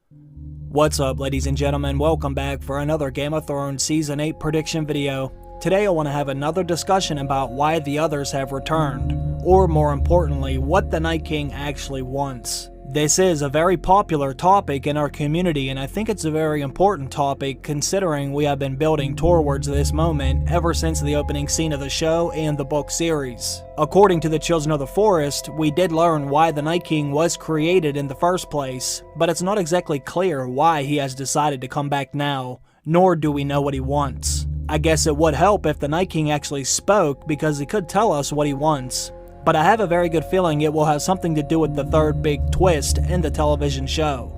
What's up, ladies and gentlemen? Welcome back for another Game of Thrones Season 8 prediction video. Today I want to have another discussion about why the others have returned, or more importantly, what the Night King actually wants. This is a very popular topic in our community, and I think it's a very important topic considering we have been building towards this moment ever since the opening scene of the show and the book series. According to the Children of the Forest, we did learn why the Night King was created in the first place, but it's not exactly clear why he has decided to come back now, nor do we know what he wants. I guess it would help if the Night King actually spoke, because he could tell us what he wants. But I have a very good feeling it will have something to do with the third big twist in the television show.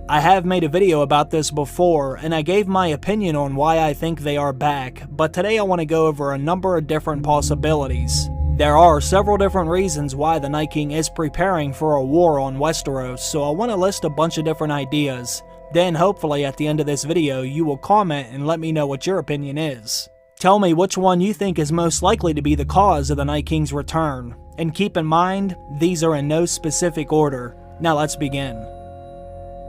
I have made a video about this before, and I gave my opinion on why I think they are back, but today I want to go over a number of different possibilities. There are several different reasons why the Night King is preparing for a war on Westeros, so I want to list a bunch of different ideas. Then hopefully at the end of this video you will comment and let me know what your opinion is. Tell me which one you think is most likely to be the cause of the Night King's return. And keep in mind, these are in no specific order. Now let's begin.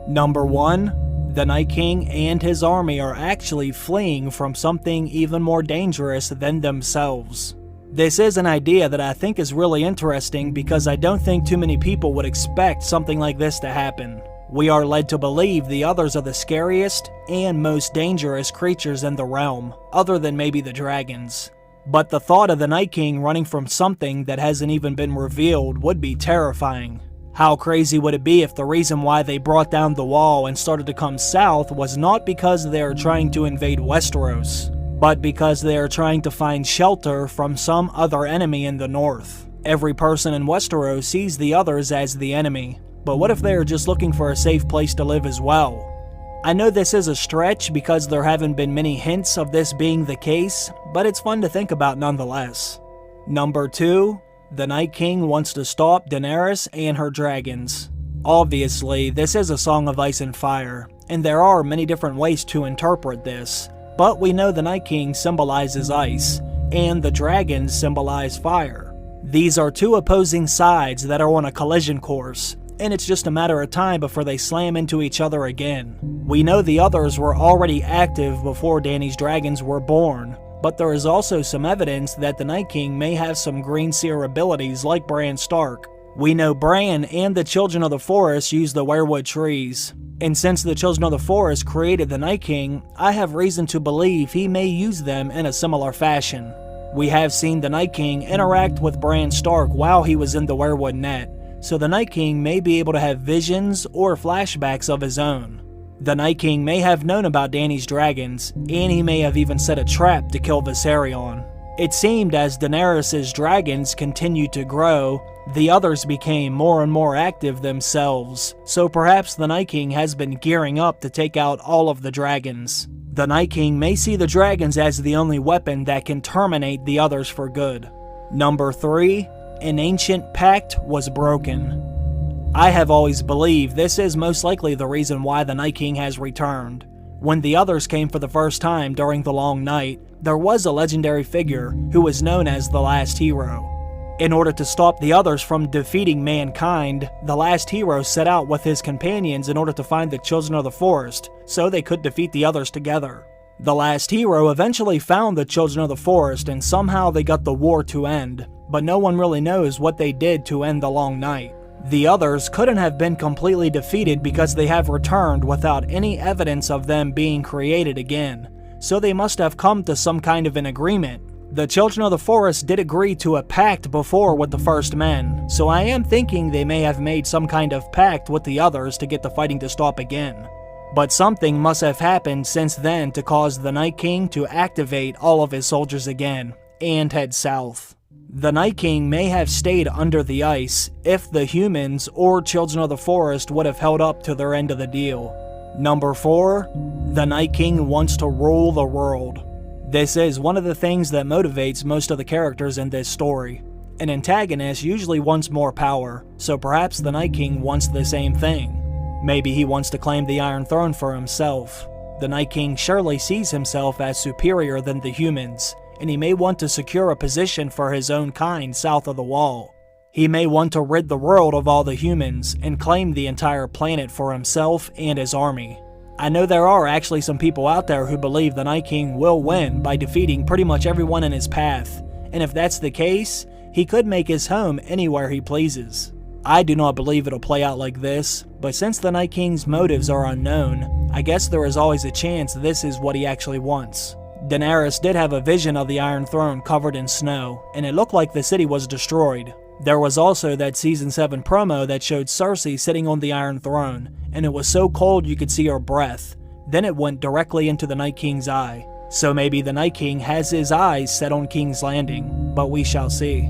Number 1. The Night King and his army are actually fleeing from something even more dangerous than themselves. This is an idea that I think is really interesting because I don't think too many people would expect something like this to happen. We are led to believe the others are the scariest and most dangerous creatures in the realm, other than maybe the dragons. But the thought of the Night King running from something that hasn't even been revealed would be terrifying. How crazy would it be if the reason why they brought down the wall and started to come south was not because they are trying to invade Westeros, but because they are trying to find shelter from some other enemy in the north? Every person in Westeros sees the others as the enemy, but what if they are just looking for a safe place to live as well? I know this is a stretch because there haven't been many hints of this being the case, but it's fun to think about nonetheless. Number 2. The Night King wants to stop Daenerys and her dragons. Obviously, this is a Song of Ice and Fire, and there are many different ways to interpret this, but we know the Night King symbolizes ice, and the dragons symbolize fire. These are two opposing sides that are on a collision course, and it's just a matter of time before they slam into each other again. We know the others were already active before Dany's dragons were born, but there is also some evidence that the Night King may have some green seer abilities like Bran Stark. We know Bran and the Children of the Forest use the weirwood trees, and since the Children of the Forest created the Night King, I have reason to believe he may use them in a similar fashion. We have seen the Night King interact with Bran Stark while he was in the weirwood net, so the Night King may be able to have visions or flashbacks of his own. The Night King may have known about Dany's dragons, and he may have even set a trap to kill Viserion. It seemed as Daenerys' dragons continued to grow, the others became more and more active themselves, so perhaps the Night King has been gearing up to take out all of the dragons. The Night King may see the dragons as the only weapon that can terminate the others for good. Number 3. An ancient pact was broken. I have always believed this is most likely the reason why the Night King has returned. When the others came for the first time during the Long Night, there was a legendary figure who was known as the Last Hero. In order to stop the others from defeating mankind, the Last Hero set out with his companions in order to find the Children of the Forest, so they could defeat the others together. The Last Hero eventually found the Children of the Forest and somehow they got the war to end, but no one really knows what they did to end the Long Night. The others couldn't have been completely defeated because they have returned without any evidence of them being created again, so they must have come to some kind of an agreement. The Children of the Forest did agree to a pact before with the First Men, so I am thinking they may have made some kind of pact with the others to get the fighting to stop again. But something must have happened since then to cause the Night King to activate all of his soldiers again, and head south. The Night King may have stayed under the ice if the humans or Children of the Forest would have held up to their end of the deal. Number 4. The Night King wants to rule the world. This is one of the things that motivates most of the characters in this story. An antagonist usually wants more power, so perhaps the Night King wants the same thing. Maybe he wants to claim the Iron Throne for himself. The Night King surely sees himself as superior than the humans, and he may want to secure a position for his own kind south of the Wall. He may want to rid the world of all the humans and claim the entire planet for himself and his army. I know there are actually some people out there who believe the Night King will win by defeating pretty much everyone in his path, and if that's the case, he could make his home anywhere he pleases. I do not believe it'll play out like this, but since the Night King's motives are unknown, I guess there is always a chance this is what he actually wants. Daenerys did have a vision of the Iron Throne covered in snow, and it looked like the city was destroyed. There was also that Season 7 promo that showed Cersei sitting on the Iron Throne, and it was so cold you could see her breath. Then it went directly into the Night King's eye. So maybe the Night King has his eyes set on King's Landing, but we shall see.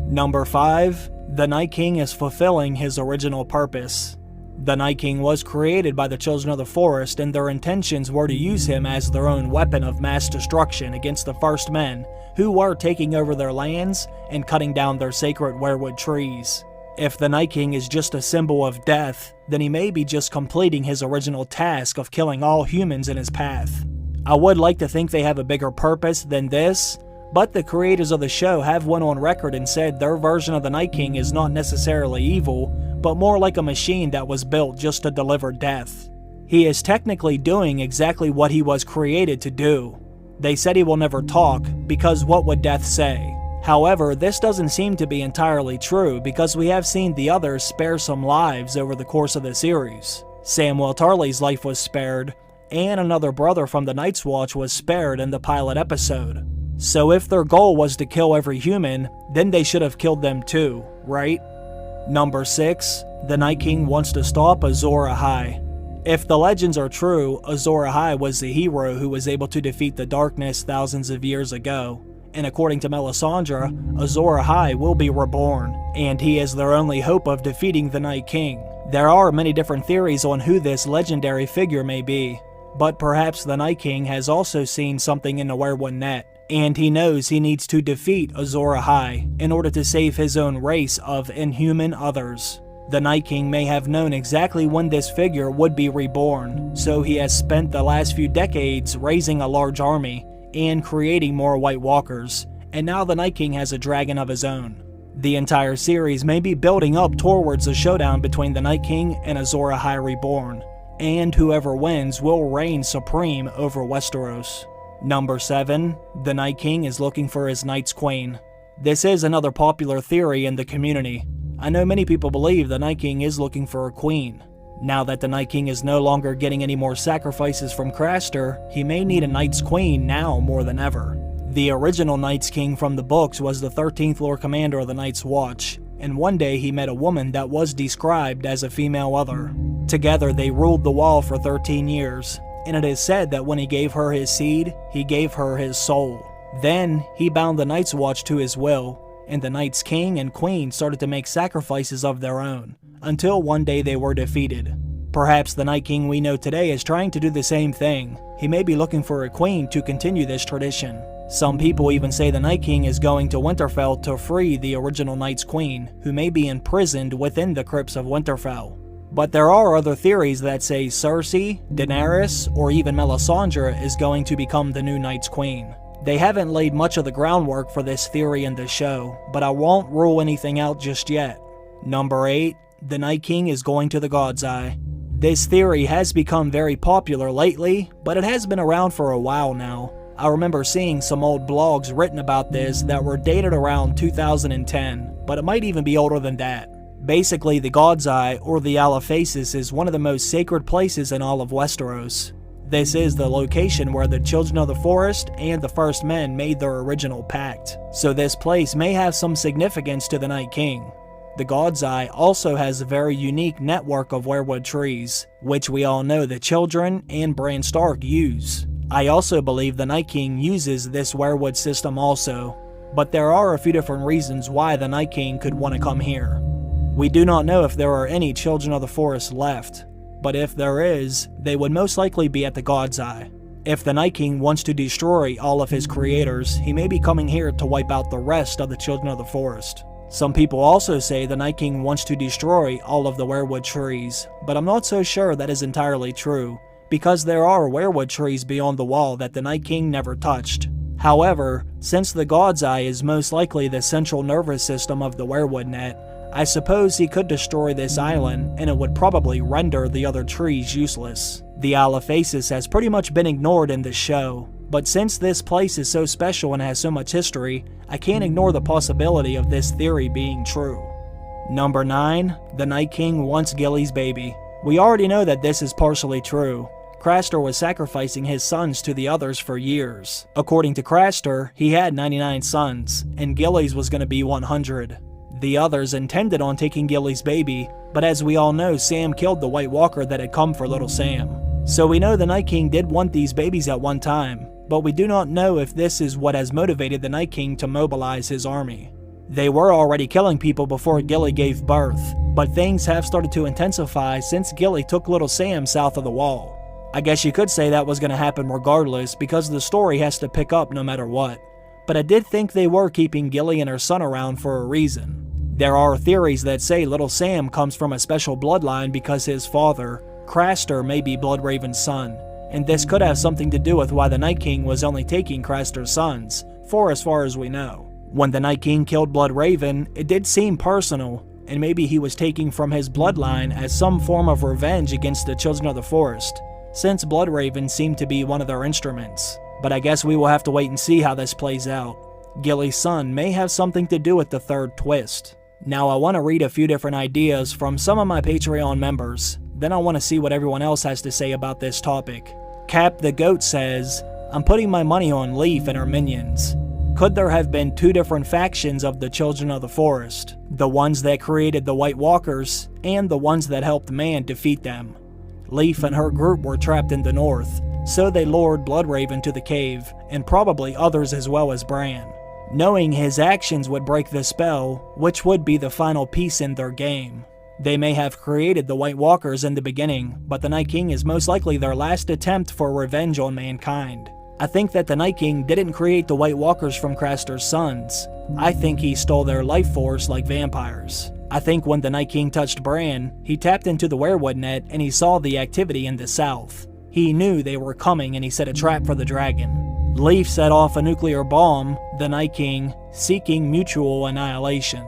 Number 5. The Night King is fulfilling his original purpose. The Night King was created by the Children of the Forest, and their intentions were to use him as their own weapon of mass destruction against the First Men, who were taking over their lands and cutting down their sacred weirwood trees. If the Night King is just a symbol of death, then he may be just completing his original task of killing all humans in his path. I would like to think they have a bigger purpose than this, but the creators of the show have went on record and said their version of the Night King is not necessarily evil, but more like a machine that was built just to deliver death. He is technically doing exactly what he was created to do. They said he will never talk, because what would death say? However, this doesn't seem to be entirely true, because we have seen the others spare some lives over the course of the series. Samwell Tarly's life was spared, and another brother from the Night's Watch was spared in the pilot episode. So if their goal was to kill every human, then they should have killed them too, right? Number 6. The Night King wants to stop AZOR AHAI. If the legends are true, AZOR AHAI was the hero who was able to defeat the darkness thousands of years ago. And according to Melisandre, AZOR AHAI will be reborn, and he is their only hope of defeating the Night King. There are many different theories on who this legendary figure may be, but perhaps the Night King has also seen something in the weirwood net, and he knows he needs to defeat AZOR AHAI in order to save his own race of inhuman others. The Night King may have known exactly when this figure would be reborn, so he has spent the last few decades raising a large army and creating more White Walkers, and now the Night King has a dragon of his own. The entire series may be building up towards a showdown between the Night King and AZOR AHAI Reborn, and whoever wins will reign supreme over Westeros. Number 7. The Night King is looking for his Night's Queen. This is another popular theory in the community. I know many people believe the Night King is looking for a queen. Now that the Night King is no longer getting any more sacrifices from Craster, he may need a Night's Queen now more than ever. The original Night's King from the books was the 13th Lord Commander of the Night's Watch, and one day he met a woman that was described as a female other. Together they ruled the Wall for 13 years, and it is said that when he gave her his seed, he gave her his soul. Then, he bound the Night's Watch to his will, and the Night's King and Queen started to make sacrifices of their own, until one day they were defeated. Perhaps the Night King we know today is trying to do the same thing. He may be looking for a queen to continue this tradition. Some people even say the Night King is going to Winterfell to free the original Night's Queen, who may be imprisoned within the crypts of Winterfell. But there are other theories that say Cersei, Daenerys, or even Melisandre is going to become the new Night's Queen. They haven't laid much of the groundwork for this theory in the show, but I won't rule anything out just yet. Number 8. The Night King is going to the God's Eye. This theory has become very popular lately, but it has been around for a while now. I remember seeing some old blogs written about this that were dated around 2010, but it might even be older than that. Basically, the God's Eye, or the Alaphasis, is one of the most sacred places in all of Westeros. This is the location where the Children of the Forest and the First Men made their original pact, so this place may have some significance to the Night King. The God's Eye also has a very unique network of weirwood trees, which we all know the Children and Bran Stark use. I also believe the Night King uses this weirwood system also, but there are a few different reasons why the Night King could want to come here. We do not know if there are any Children of the Forest left, but if there is, they would most likely be at the God's Eye. If the Night King wants to destroy all of his creators, he may be coming here to wipe out the rest of the Children of the Forest. Some people also say the Night King wants to destroy all of the weirwood trees, but I'm not so sure that is entirely true, because there are weirwood trees beyond the Wall that the Night King never touched. However, since the God's Eye is most likely the central nervous system of the werewood net, I suppose he could destroy this island and it would probably render the other trees useless. The Isle of Faces has pretty much been ignored in this show, but since this place is so special and has so much history, I can't ignore the possibility of this theory being true. Number 9. The Night King wants Gilly's baby. We already know that this is partially true. Craster was sacrificing his sons to the others for years. According to Craster, he had 99 sons, and Gilly's was going to be 100. The others intended on taking Gilly's baby, but as we all know, Sam killed the White Walker that had come for little Sam. So we know the Night King did want these babies at one time, but we do not know if this is what has motivated the Night King to mobilize his army. They were already killing people before Gilly gave birth, but things have started to intensify since Gilly took little Sam south of the wall. I guess you could say that was going to happen regardless because the story has to pick up no matter what. But I did think they were keeping Gilly and her son around for a reason. There are theories that say little Sam comes from a special bloodline because his father, Craster, may be Bloodraven's son, and this could have something to do with why the Night King was only taking Craster's sons, for as far as we know. When the Night King killed Bloodraven, it did seem personal, and maybe he was taking from his bloodline as some form of revenge against the Children of the Forest, since Bloodraven seemed to be one of their instruments. But I guess we will have to wait and see how this plays out. Gilly's son may have something to do with the third twist. Now I want to read a few different ideas from some of my Patreon members, then I want to see what everyone else has to say about this topic. Cap the Goat says, I'm putting my money on Leaf and her minions. Could there have been two different factions of the Children of the Forest? The ones that created the White Walkers, and the ones that helped man defeat them. Leaf and her group were trapped in the north, so they lured Bloodraven to the cave, and probably others as well as Bran, knowing his actions would break the spell, which would be the final piece in their game. They may have created the White Walkers in the beginning, but the Night King is most likely their last attempt for revenge on mankind. I think that the Night King didn't create the White Walkers from Craster's sons. I think he stole their life force like vampires. I think when the Night King touched Bran, he tapped into the werewood net and he saw the activity in the south. He knew they were coming and he set a trap for the dragon. Leaf set off a nuclear bomb, the Night King, seeking mutual annihilation.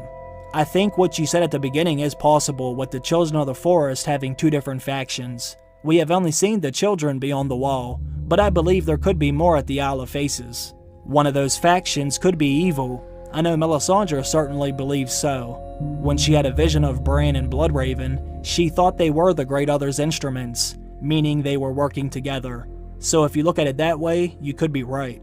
I think what you said at the beginning is possible with the Children of the Forest having two different factions. We have only seen the children beyond the wall, but I believe there could be more at the Isle of Faces. One of those factions could be evil. I know Melisandre certainly believes so. When she had a vision of Bran and Bloodraven, she thought they were the Great Other's instruments, meaning they were working together. So if you look at it that way, you could be right.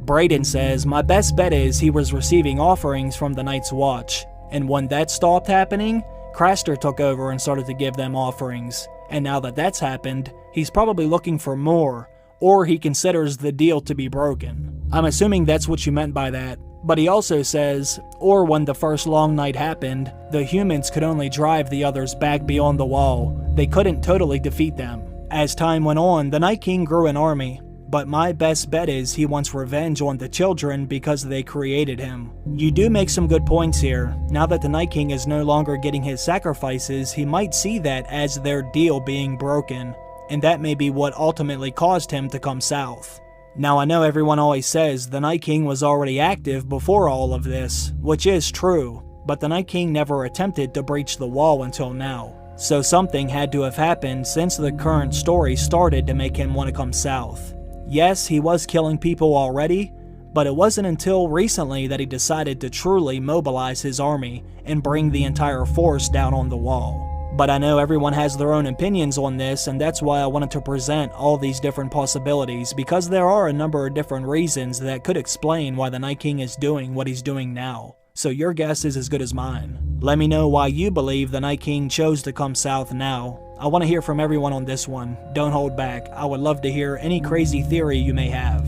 Brayden says, my best bet is he was receiving offerings from the Night's Watch, and when that stopped happening, Craster took over and started to give them offerings. And now that that's happened, he's probably looking for more, or he considers the deal to be broken. I'm assuming that's what you meant by that. But he also says, or when the first long night happened, the humans could only drive the others back beyond the wall. They couldn't totally defeat them. As time went on, the Night King grew an army, but my best bet is he wants revenge on the children because they created him. You do make some good points here. Now that the Night King is no longer getting his sacrifices, he might see that as their deal being broken, and that may be what ultimately caused him to come south. Now I know everyone always says the Night King was already active before all of this, which is true, but the Night King never attempted to breach the wall until now. So something had to have happened since the current story started to make him want to come south. Yes, he was killing people already, but it wasn't until recently that he decided to truly mobilize his army and bring the entire force down on the wall. But I know everyone has their own opinions on this, and that's why I wanted to present all these different possibilities, because there are a number of different reasons that could explain why the Night King is doing what he's doing now. So your guess is as good as mine. Let me know why you believe the Night King chose to come south now. I want to hear from everyone on this one. Don't hold back. I would love to hear any crazy theory you may have.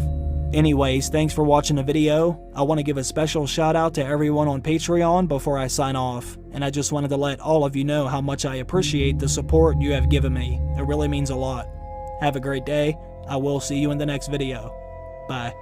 Anyways, thanks for watching the video. I want to give a special shout out to everyone on Patreon before I sign off, and I just wanted to let all of you know how much I appreciate the support you have given me. It really means a lot. Have a great day. I will see you in the next video. Bye.